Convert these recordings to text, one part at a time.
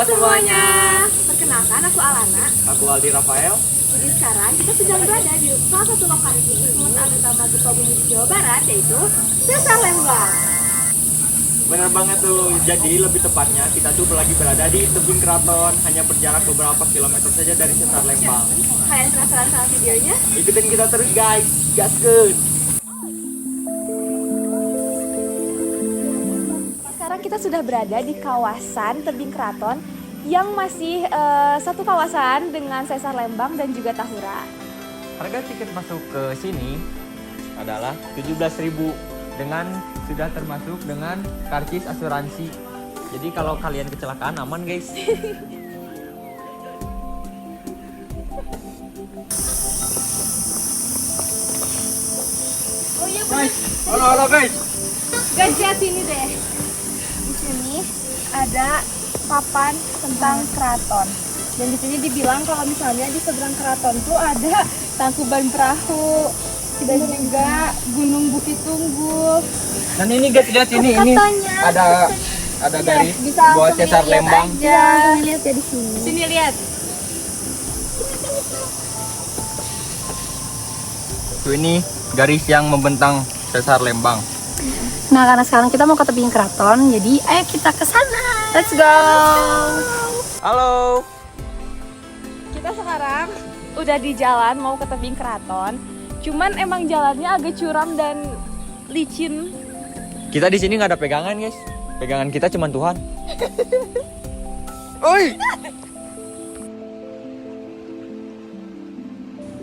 semuanya. Perkenalkan, aku Alana. Aku Aldi Rafael. Jadi sekarang kita sedang berada di salah satu lokasi pemutaran utama gempa bumi di Jawa Barat, yaitu Sesar Lembang. Benar banget tuh. Jadi lebih tepatnya kita tuh lagi berada di tebing keraton, hanya berjarak beberapa kilometer saja dari Sesar Lembang. Kalian penasaran sama videonya? Ikutin kita terus guys. Gaskeun. Sekarang kita sudah berada di kawasan tebing keraton yang masih satu kawasan dengan Sesar Lembang dan juga Tahura. Harga tiket masuk ke sini adalah 17.000 dengan sudah termasuk dengan karcis asuransi. Jadi kalau kalian kecelakaan aman guys. Oh iya benar. Halo guys. Guys, lihat sini deh. Di sini ada papan tentang keraton. Dan di sini dibilang kalau misalnya di seberang keraton tuh ada Tangkuban Perahu dan juga Gunung Bukit Tunggul. Dan ini guys, lihat ini ada garis Bisa buat langsung Sesar dilihat Lembang. aja. Lihat ya di sini. Sini lihat. Tuh ini garis yang membentang Sesar Lembang. Nah, karena sekarang kita mau ke tebing keraton, jadi ayo kita ke sana. Let's go. Halo. Kita sekarang udah di jalan mau ke tebing keraton. Cuman emang jalannya agak curam dan licin. Kita di sini nggak ada pegangan guys. Pegangan kita cuma Tuhan. Oi.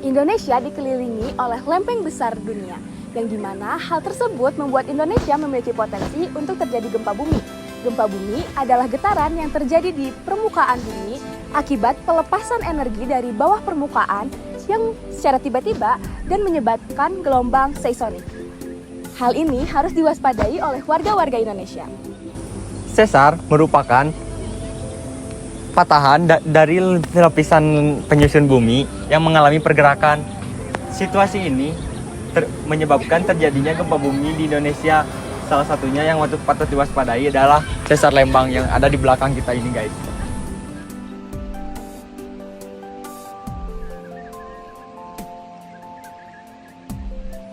Indonesia dikelilingi oleh lempeng besar dunia, yang dimana hal tersebut membuat Indonesia memiliki potensi untuk terjadi gempa bumi. Gempa bumi adalah getaran yang terjadi di permukaan bumi akibat pelepasan energi dari bawah permukaan yang secara tiba-tiba dan menyebabkan gelombang seismik. Hal ini harus diwaspadai oleh warga-warga Indonesia. Sesar merupakan patahan dari lapisan penyusun bumi yang mengalami pergerakan. Situasi ini menyebabkan terjadinya gempa bumi di Indonesia. Salah satunya yang patut diwaspadai adalah Sesar Lembang yang ada di belakang kita ini guys.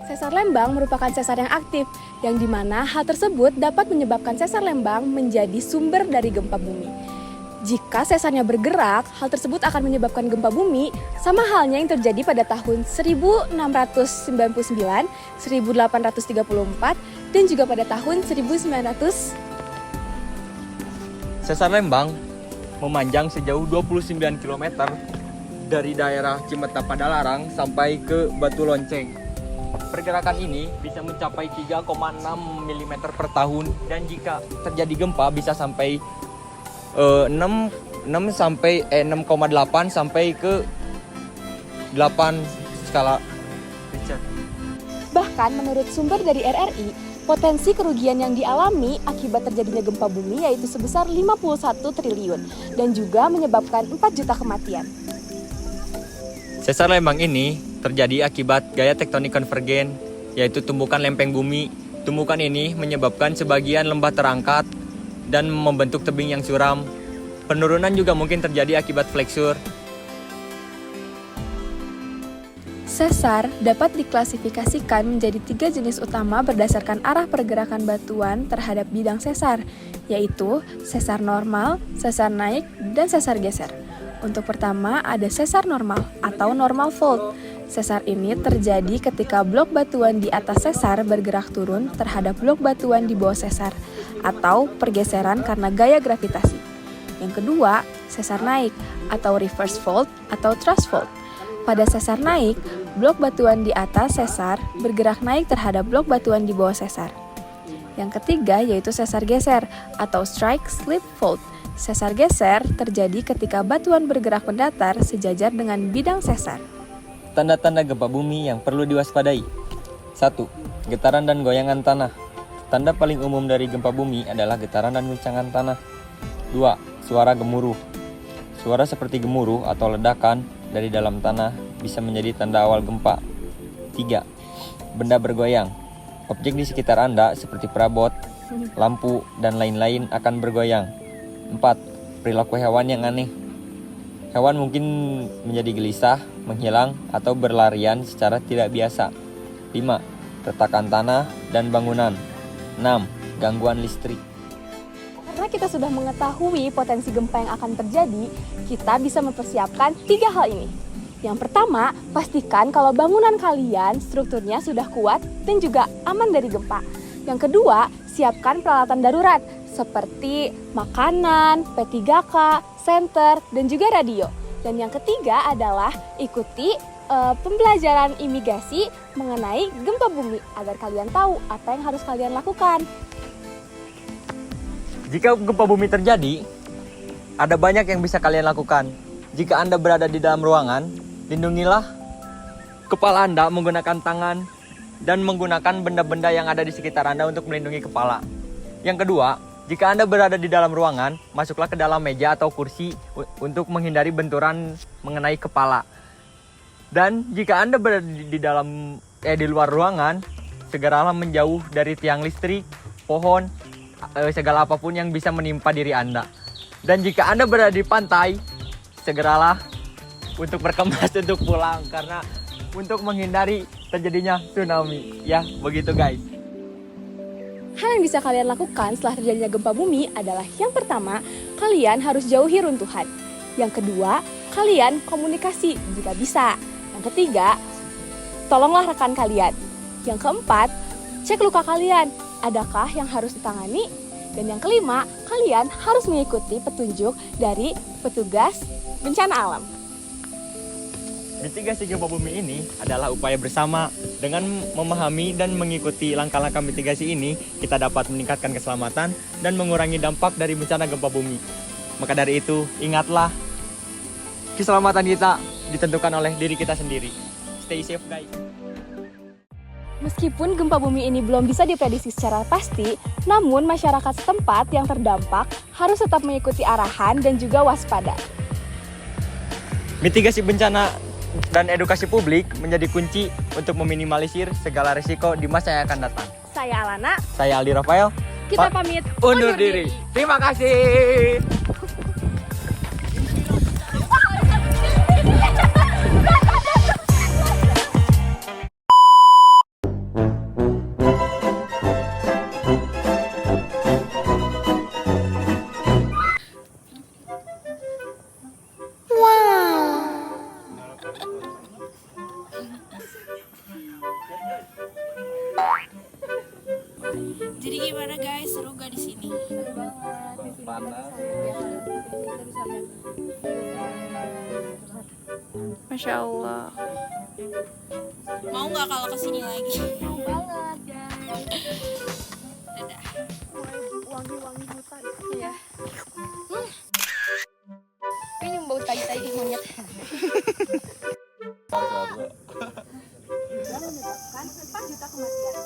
Sesar Lembang merupakan sesar yang aktif, yang dimana hal tersebut dapat menyebabkan Sesar Lembang menjadi sumber dari gempa bumi. Jika sesarnya bergerak, hal tersebut akan menyebabkan gempa bumi, sama halnya yang terjadi pada tahun 1699, 1834, dan juga pada tahun 1900. Sesar Lembang memanjang sejauh 29 km dari daerah Cimeta Padalarang sampai ke Batu Lonceng. Pergerakan ini bisa mencapai 3,6 mm per tahun, dan jika terjadi gempa bisa sampai 6,8 sampai ke 8 skala Richter. Bahkan menurut sumber dari RRI, potensi kerugian yang dialami akibat terjadinya gempa bumi yaitu sebesar 51 triliun dan juga menyebabkan 4 juta kematian. Sesar Lembang ini terjadi akibat gaya tektonik konvergen, yaitu tumbukan lempeng bumi. Tumbukan ini menyebabkan sebagian lembah terangkat dan membentuk tebing yang suram. Penurunan juga mungkin terjadi akibat fleksur. Sesar dapat diklasifikasikan menjadi 3 jenis utama berdasarkan arah pergerakan batuan terhadap bidang sesar, yaitu sesar normal, sesar naik, dan sesar geser. Untuk pertama ada sesar normal atau normal fault. Sesar ini terjadi ketika blok batuan di atas sesar bergerak turun terhadap blok batuan di bawah sesar atau pergeseran karena gaya gravitasi. Yang kedua, sesar naik atau reverse fault atau thrust fault. Pada sesar naik, blok batuan di atas sesar bergerak naik terhadap blok batuan di bawah sesar. Yang ketiga yaitu sesar geser atau strike slip fault. Sesar geser terjadi ketika batuan bergerak mendatar sejajar dengan bidang sesar. Tanda-tanda gempa bumi yang perlu diwaspadai. 1. Getaran dan goyangan tanah. Tanda paling umum dari gempa bumi adalah getaran dan guncangan tanah. 2. Suara gemuruh. Suara seperti gemuruh atau ledakan dari dalam tanah bisa menjadi tanda awal gempa. 3. Benda bergoyang. Objek di sekitar Anda seperti perabot, lampu, dan lain-lain akan bergoyang. 4. perilaku hewan yang aneh. Hewan mungkin menjadi gelisah, menghilang, atau berlarian secara tidak biasa. 5. Retakan tanah dan bangunan. 6. Gangguan listrik. Karena kita sudah mengetahui potensi gempa yang akan terjadi, kita bisa mempersiapkan 3 hal ini. Yang pertama, pastikan kalau bangunan kalian strukturnya sudah kuat dan juga aman dari gempa. Yang kedua, siapkan peralatan darurat seperti makanan, P3K, senter, dan juga radio. Dan yang ketiga adalah ikuti pembelajaran imigrasi mengenai gempa bumi agar kalian tahu apa yang harus kalian lakukan. Jika gempa bumi terjadi, ada banyak yang bisa kalian lakukan. Jika Anda berada di dalam ruangan, lindungilah kepala Anda menggunakan tangan dan menggunakan benda-benda yang ada di sekitar Anda untuk melindungi kepala. Yang kedua, jika Anda berada di dalam ruangan, masuklah ke dalam meja atau kursi untuk menghindari benturan mengenai kepala. Dan jika Anda berada di luar ruangan, segeralah menjauh dari tiang listrik, pohon, segala apapun yang bisa menimpa diri Anda. Dan jika Anda berada di pantai, segeralah untuk berkemas untuk pulang karena untuk menghindari terjadinya tsunami. Ya, begitu guys. Hal yang bisa kalian lakukan setelah terjadinya gempa bumi adalah yang pertama, kalian harus jauhi runtuhan. Yang kedua, kalian komunikasi jika bisa. Yang ketiga, tolonglah rekan kalian. Yang keempat, cek luka kalian, adakah yang harus ditangani? Dan yang kelima, kalian harus mengikuti petunjuk dari petugas bencana alam. Mitigasi gempa bumi ini adalah upaya bersama. Dengan memahami dan mengikuti langkah-langkah mitigasi ini, kita dapat meningkatkan keselamatan dan mengurangi dampak dari bencana gempa bumi. Maka dari itu, ingatlah, keselamatan kita ditentukan oleh diri kita sendiri. Stay safe guys. Meskipun gempa bumi ini belum bisa diprediksi secara pasti, namun masyarakat setempat yang terdampak harus tetap mengikuti arahan dan juga waspada. Mitigasi bencana dan edukasi publik menjadi kunci untuk meminimalisir segala risiko di masa yang akan datang. Saya Alana. Saya Aldi Rafael. Kita pamit Undur diri. Terima kasih. Jadi gimana guys, seru gak di sini? Seru banget. Di sini kita bisa lihat. Masya Allah. Mau nggak kalau kesini lagi? Mau banget guys. Dadah. Wangi-wangi hutan. Iya. Ini bau tai-tai monyet. Sudah menyebabkan 4 juta kematian.